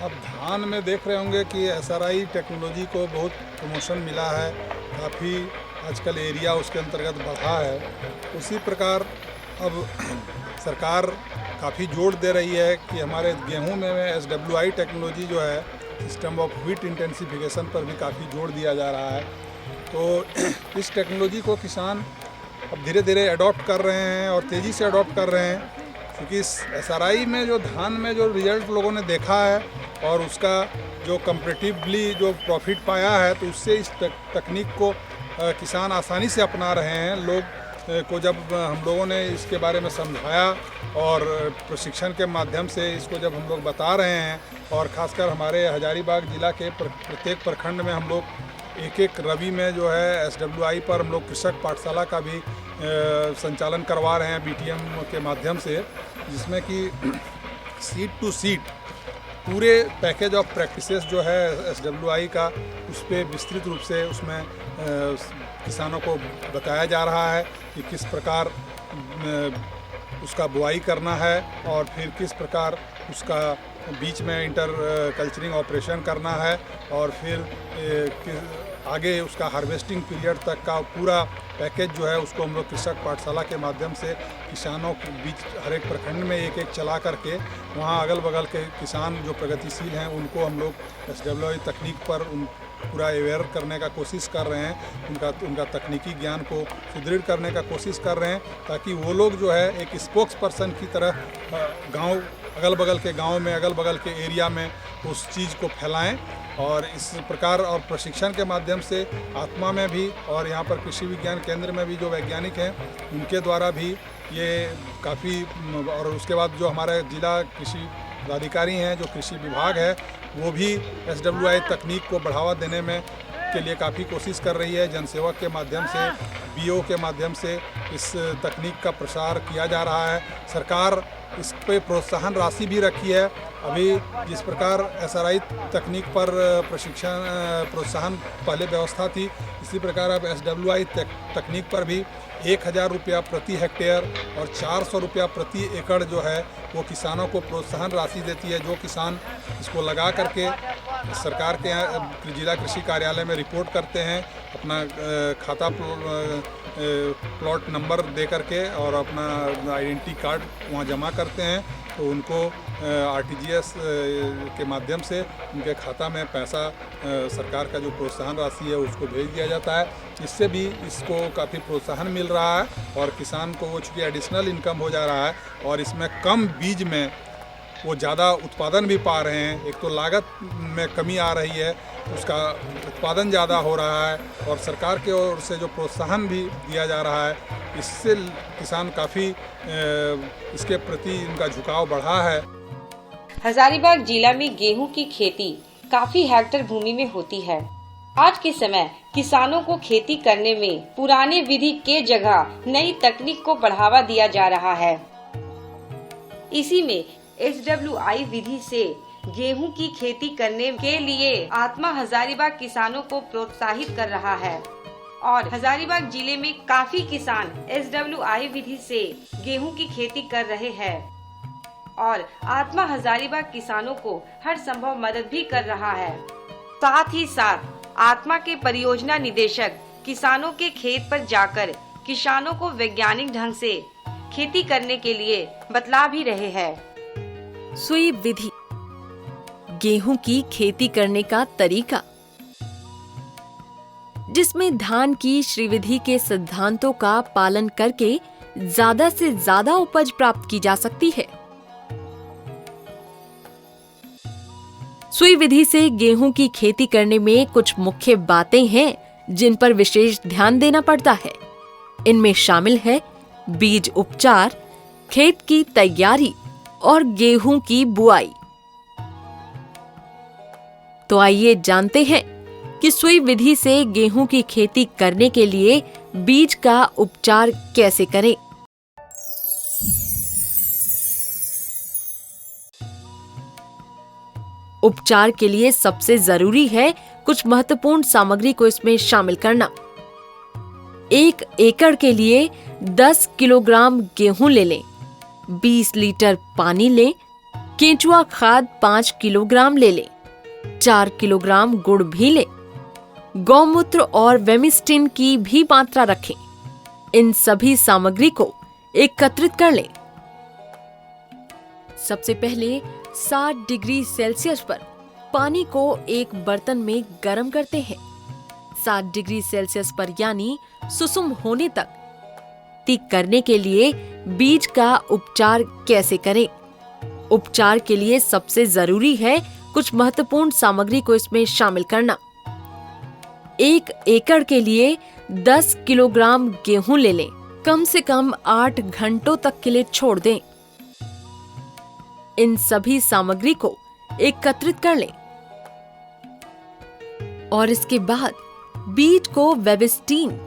अब धान में देख रहे होंगे कि एसआरआई टेक्नोलॉजी को बहुत प्रमोशन मिला है, काफ़ी आजकल एरिया उसके अंतर्गत बढ़ा है। उसी प्रकार अब सरकार काफ़ी जोर दे रही है कि हमारे गेहूं में एसडब्ल्यूआई टेक्नोलॉजी जो है, सिस्टम ऑफ व्हीट इंटेंसिफिकेशन पर भी काफ़ी जोर दिया जा रहा है। तो इस टेक्नोलॉजी को किसान अब धीरे धीरे अडॉप्ट कर रहे हैं और तेज़ी से अडॉप्ट कर रहे हैं, क्योंकि इस एसआरआई में जो धान में जो रिजल्ट लोगों ने देखा है और उसका जो कंपैरेटिवली जो प्रॉफिट पाया है, तो उससे इस तकनीक को किसान आसानी से अपना रहे हैं। लोग को जब हम लोगों ने इसके बारे में समझाया और प्रशिक्षण के माध्यम से इसको जब हम लोग बता रहे हैं, और ख़ासकर हमारे हजारीबाग ज़िला के प्रत्येक प्रखंड में हम लोग एक एक रवि में जो है एसडब्ल्यूआई पर हम लोग कृषक पाठशाला का भी संचालन करवा रहे हैं बीटीएम के माध्यम से, जिसमें कि सीड टू सीड पूरे पैकेज ऑफ प्रैक्टिसेस जो है एसडब्ल्यूआई का, उस पर विस्तृत रूप से उसमें किसानों को बताया जा रहा है कि किस प्रकार उसका बुआई करना है और फिर किस प्रकार उसका बीच में इंटर कल्चरिंग ऑपरेशन करना है, और फिर आगे उसका हार्वेस्टिंग पीरियड तक का पूरा पैकेज जो है उसको हम लोग कृषक पाठशाला के माध्यम से किसानों के बीच हर एक प्रखंड में एक एक चला करके वहाँ अगल बगल के किसान जो प्रगतिशील हैं उनको हम लोग एसडब्ल्यूआई तकनीक पर पूरा अवेयर करने का कोशिश कर रहे हैं, उनका तकनीकी ज्ञान को सुदृढ़ करने का कोशिश कर रहे हैं, ताकि वो लोग जो है एक स्पोक्स पर्सन की तरह गांव अगल बगल के गांव में अगल बगल के एरिया में उस चीज़ को फैलाएं। और इस प्रकार और प्रशिक्षण के माध्यम से आत्मा में भी और यहाँ पर कृषि विज्ञान केंद्र में भी जो वैज्ञानिक हैं उनके द्वारा भी ये काफ़ी, और उसके बाद जो हमारे जिला कृषि पदाधिकारी हैं, जो कृषि विभाग है, वो भी एसडब्ल्यूआई तकनीक को बढ़ावा देने में के लिए काफ़ी कोशिश कर रही है। जनसेवक के माध्यम से, बीओ के माध्यम से इस तकनीक का प्रसार किया जा रहा है। सरकार इस पे प्रोत्साहन राशि भी रखी है। अभी जिस प्रकार एसआरआई तकनीक पर प्रशिक्षण प्रोत्साहन पहले व्यवस्था थी, इसी प्रकार अब एसडब्ल्यूआई तकनीक पर भी 1000 रुपया प्रति हेक्टेयर और 400 रुपया प्रति एकड़ जो है वो किसानों को प्रोत्साहन राशि देती है। जो किसान इसको लगा करके सरकार के यहाँ जिला कृषि कार्यालय में रिपोर्ट करते हैं, अपना खाता प्लॉट नंबर दे करके और अपना आइडेंटिटी कार्ड वहाँ जमा करते हैं, तो उनको आरटीजीएस के माध्यम से उनके खाता में पैसा सरकार का जो प्रोत्साहन राशि है उसको भेज दिया जाता है। इससे भी इसको काफ़ी प्रोत्साहन मिल रहा है और किसान को वो चूँकि एडिशनल इनकम हो जा रहा है और इसमें कम बीज में वो ज़्यादा उत्पादन भी पा रहे हैं। एक तो लागत में कमी आ रही है, उसका उत्पादन ज़्यादा हो रहा है और सरकार की ओर से जो प्रोत्साहन भी दिया जा रहा है, इससे किसान काफ़ी इसके प्रति इनका झुकाव बढ़ा है। हजारीबाग जिला में गेहूं की खेती काफी हेक्टेयर भूमि में होती है। आज के समय किसानों को खेती करने में पुराने विधि के जगह नई तकनीक को बढ़ावा दिया जा रहा है। इसी में एसडब्ल्यूआई विधि से गेहूं की खेती करने के लिए आत्मा हजारीबाग किसानों को प्रोत्साहित कर रहा है और हजारीबाग जिले में काफी किसान एसडब्ल्यूआई विधि से गेहूं की खेती कर रहे हैं और आत्मा हजारीबाग किसानों को हर संभव मदद भी कर रहा है। साथ ही साथ आत्मा के परियोजना निदेशक किसानों के खेत पर जाकर किसानों को वैज्ञानिक ढंग से खेती करने के लिए बतला भी रहे हैं। सुई विधि, गेहूं की खेती करने का तरीका, जिसमें धान की श्रीविधि के सिद्धांतों का पालन करके ज्यादा से ज्यादा उपज प्राप्त की जा सकती है। सुई विधि से गेहूं की खेती करने में कुछ मुख्य बातें हैं जिन पर विशेष ध्यान देना पड़ता है। इनमें शामिल है बीज उपचार, खेत की तैयारी और गेहूं की बुआई। तो आइए जानते हैं कि सुई विधि से गेहूं की खेती करने के लिए बीज का उपचार कैसे करें। उपचार के लिए सबसे जरूरी है कुछ महत्वपूर्ण सामग्री को इसमें शामिल करना। 1 एकड़ के लिए 10 किलोग्राम गेहूं ले लें, 20 लीटर पानी लें, केंचुआ खाद 5 किलोग्राम ले लें। 4 किलोग्राम गुड़ भी लें। गौमूत्र और वेमिस्टिन की भी मात्रा रखें। इन सभी सामग्री को एकत्रित कर लें। सबसे पहले 60 डिग्री सेल्सियस पर पानी को एक बर्तन में गर्म करते हैं। 60 डिग्री सेल्सियस पर यानी सुसुम होने तक करने के लिए बीज का उपचार कैसे करें? उपचार के लिए सबसे जरूरी है कुछ महत्वपूर्ण सामग्री को इसमें शामिल करना। 1 एकड़ के लिए 10 किलोग्राम गेहूं ले लें। कम से कम 8 घंटों तक के लिए छोड़ दें। इन सभी सामग्री को एकत्रित कर लें और इसके बाद बीज को वेबिस्टीन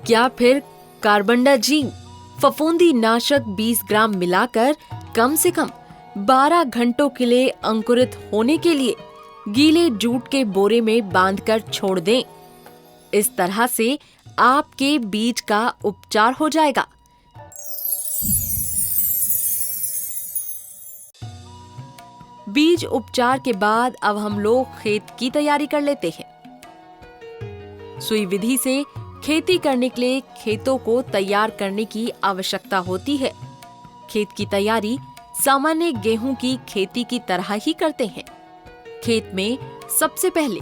या फिर कार्बेंडाजिम फफूंदी नाशक 20 ग्राम मिलाकर कम से कम 12 घंटों के लिए अंकुरित होने के लिए गीले जूट के बोरे में बांधकर छोड़ दें। इस तरह से आपके बीज का उपचार हो जाएगा। बीज उपचार के बाद अब हम लोग खेत की तैयारी कर लेते हैं। सुई विधि से खेती करने के लिए खेतों को तैयार करने की आवश्यकता होती है। खेत की तैयारी सामान्य गेहूं की खेती की तरह ही करते हैं। खेत में सबसे पहले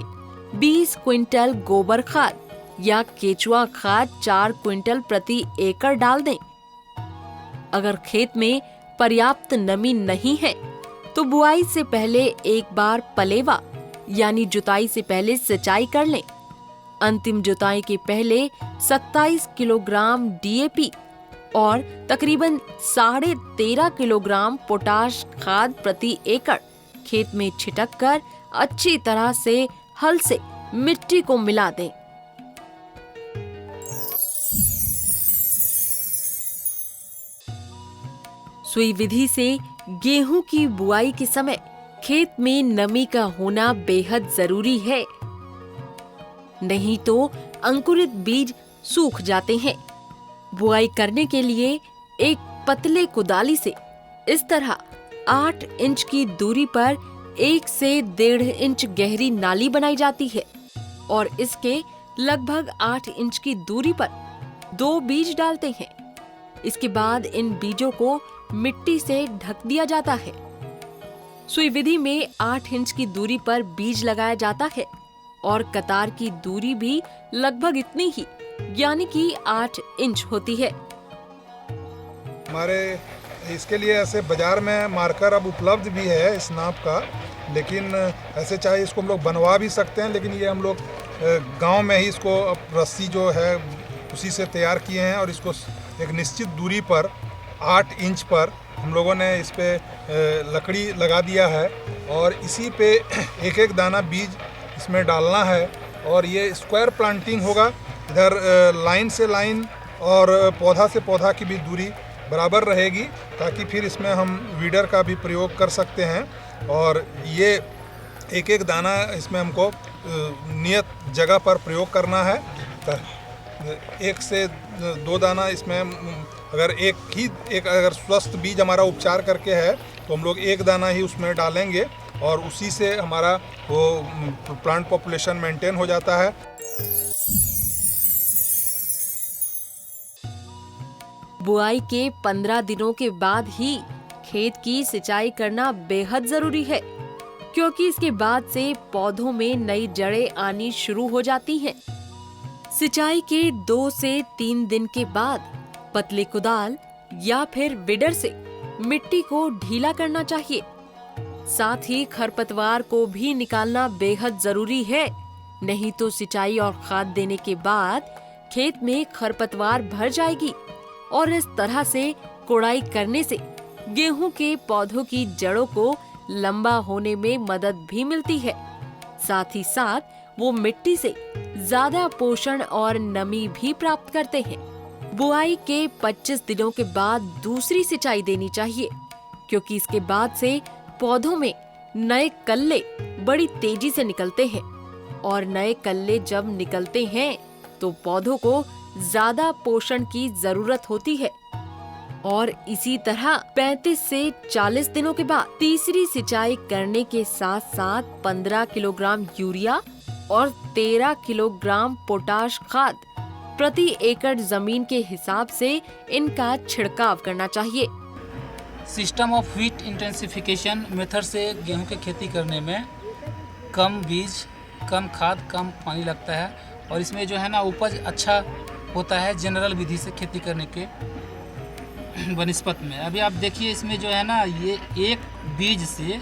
20 क्विंटल गोबर खाद या केचुआ खाद 4 क्विंटल प्रति एकड़ डाल दें। अगर खेत में पर्याप्त नमी नहीं है तो बुआई से पहले एक बार पलेवा यानी जुताई से पहले सिंचाई कर लें। अंतिम जुताई के पहले 27 किलोग्राम डीएपी और तकरीबन 13.5 किलोग्राम पोटाश खाद प्रति एकड़ खेत में छिटक कर अच्छी तरह से हल से मिट्टी को मिला दें। सुई विधि से गेहूं की बुआई के समय खेत में नमी का होना बेहद जरूरी है, नहीं तो अंकुरित बीज सूख जाते हैं। बुआई करने के लिए एक पतले कुदाली से इस तरह 8 इंच की दूरी पर 1 से 1.5 इंच गहरी नाली बनाई जाती है और इसके लगभग 8 इंच की दूरी पर 2 बीज डालते हैं। इसके बाद इन बीजों को मिट्टी से ढक दिया जाता है। सुई विधि में 8 इंच की दूरी पर बीज लगाया जाता है और कतार की दूरी भी लगभग इतनी ही यानी कि 8 इंच होती है। हमारे इसके लिए ऐसे बाजार में मार्कर अब उपलब्ध भी है इस नाप का, लेकिन ऐसे चाहे इसको हम लोग बनवा भी सकते हैं, लेकिन ये हम लोग गांव में ही इसको रस्सी जो है उसी से तैयार किए हैं और इसको एक निश्चित दूरी पर 8 इंच पर हम लोगों ने इस पे लकड़ी लगा दिया है और इसी पे एक एक दाना बीज इसमें डालना है और ये स्क्वायर प्लांटिंग होगा। इधर लाइन से लाइन और पौधा से पौधा की भी दूरी बराबर रहेगी ताकि फिर इसमें हम वीडर का भी प्रयोग कर सकते हैं। और ये एक एक दाना इसमें हमको नियत जगह पर प्रयोग करना है। 1 से 2 दाना इसमें अगर अगर स्वस्थ बीज हमारा उपचार करके है तो हम लोग 1 दाना ही उसमें डालेंगे और उसी से हमारा वो प्लांट पॉपुलेशन मेंटेन हो जाता है। बुआई के 15 दिनों के बाद ही खेत की सिंचाई करना बेहद जरूरी है, क्योंकि इसके बाद से पौधों में नई जड़ें आनी शुरू हो जाती हैं। सिंचाई के 2 से 3 दिन के बाद पतले कुदाल या फिर विडर से मिट्टी को ढीला करना चाहिए। साथ ही खरपतवार को भी निकालना बेहद जरूरी है, नहीं तो सिंचाई और खाद देने के बाद खेत में खरपतवार भर जाएगी और इस तरह से कोड़ाई करने से गेहूं के पौधों की जड़ों को लंबा होने में मदद भी मिलती है। साथ ही साथ वो मिट्टी से ज्यादा पोषण और नमी भी प्राप्त करते हैं। बुआई के 25 दिनों के बाद दूसरी सिंचाई देनी चाहिए, क्योंकि इसके बाद से पौधों में नए कल्ले बड़ी तेजी से निकलते हैं और नए कल्ले जब निकलते हैं तो पौधों को ज्यादा पोषण की जरूरत होती है और इसी तरह 35 से 40 दिनों के बाद तीसरी सिंचाई करने के साथ साथ 15 किलोग्राम यूरिया और 13 किलोग्राम पोटाश खाद प्रति एकड़ जमीन के हिसाब से इनका छिड़काव करना चाहिए। System of wheat intensification method से गेहूं की खेती करने में कम बीज, कम खाद, कम पानी लगता है और इसमें जो है ना उपज अच्छा होता है जनरल विधि से खेती करने के बनिस्पत में। अभी आप देखिए इसमें जो है ना ये एक बीज से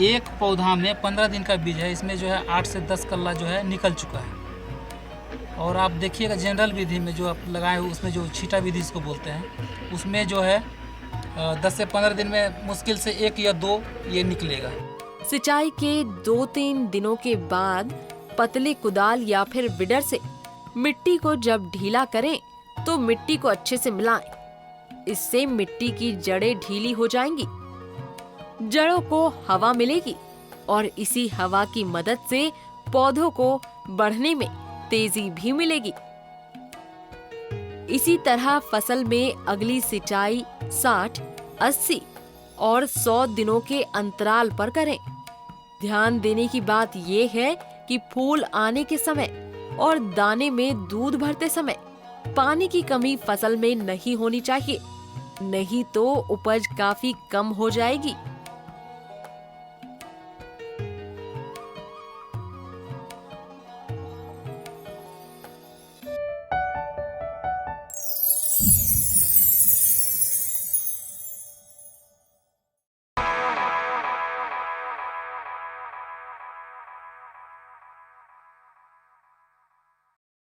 एक पौधा में 15 दिन का बीज है, इसमें जो है 8 से 10 कल्ला जो है निकल चुका है। और आप देखिएगा जनरल विधि में जो आप लगाए हो उसमें जो छीटा विधि इसको बोलते हैं, उसमें जो है 10 से 15 दिन में मुश्किल से 1 या 2 ये निकलेगा। सिंचाई के 2-3 दिनों के बाद पतले कुदाल या फिर विडर से मिट्टी को जब ढीला करें तो मिट्टी को अच्छे से मिलाएं। इससे मिट्टी की जड़ें ढीली हो जाएंगी, जड़ों को हवा मिलेगी और इसी हवा की मदद से पौधों को बढ़ने में तेजी भी मिलेगी। इसी तरह फसल में अगली सिंचाई 60, 80 और 100 दिनों के अंतराल पर करें। ध्यान देने की बात यह है कि फूल आने के समय और दाने में दूध भरते समय पानी की कमी फसल में नहीं होनी चाहिए, नहीं तो उपज काफी कम हो जाएगी।